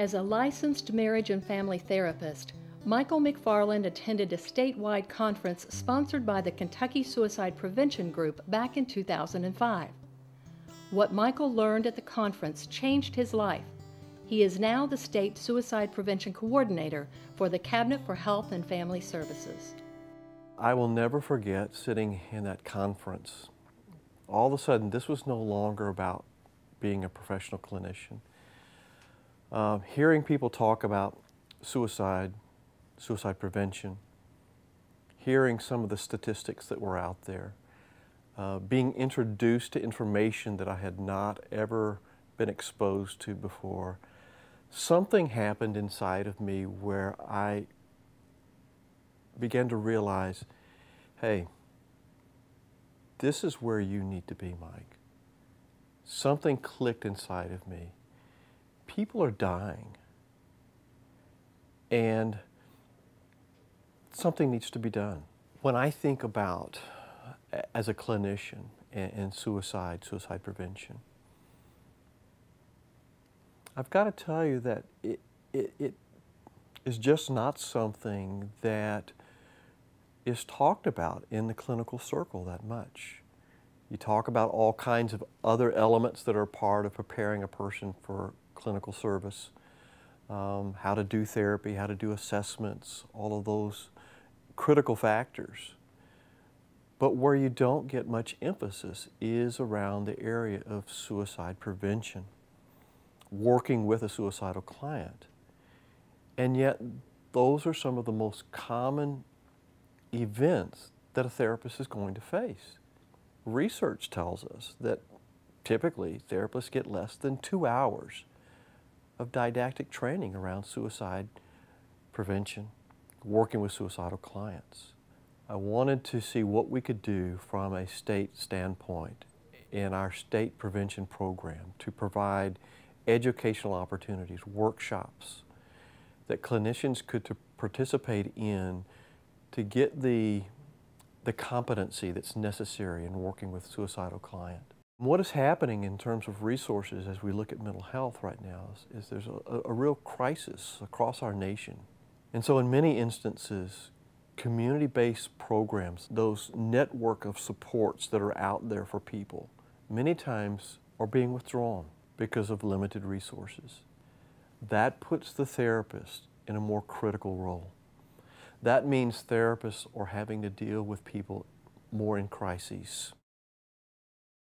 As a licensed marriage and family therapist, Michael McFarland attended a statewide conference sponsored by the Kentucky Suicide Prevention Group back in 2005. What Michael learned at the conference changed his life. He is now the State Suicide Prevention Coordinator for the Cabinet for Health and Family Services. I will never forget sitting in that conference. All of a sudden, this was no longer about being a professional clinician. Hearing people talk about suicide prevention, hearing some of the statistics that were out there, being introduced to information that I had not ever been exposed to before, something happened inside of me where I began to realize, hey, this is where you need to be, Mike. Something clicked inside of me. People are dying, and something needs to be done. When I think about, as a clinician, and suicide prevention, I've got to tell you that it is just not something that is talked about in the clinical circle that much. You talk about all kinds of other elements that are part of preparing a person for clinical service, how to do therapy, how to do assessments, all of those critical factors. But where you don't get much emphasis is around the area of suicide prevention, working with a suicidal client. And yet, those are some of the most common events that a therapist is going to face. Research tells us that typically therapists get less than 2 hours of didactic training around suicide prevention, working with suicidal clients. I wanted to see what we could do from a state standpoint in our state prevention program to provide educational opportunities, workshops that clinicians could participate in to get the competency that's necessary in working with a suicidal client. What is happening in terms of resources as we look at mental health right now is there's a real crisis across our nation. And so in many instances, community-based programs, those network of supports that are out there for people, many times are being withdrawn because of limited resources. That puts the therapist in a more critical role. That means therapists are having to deal with people more in crises.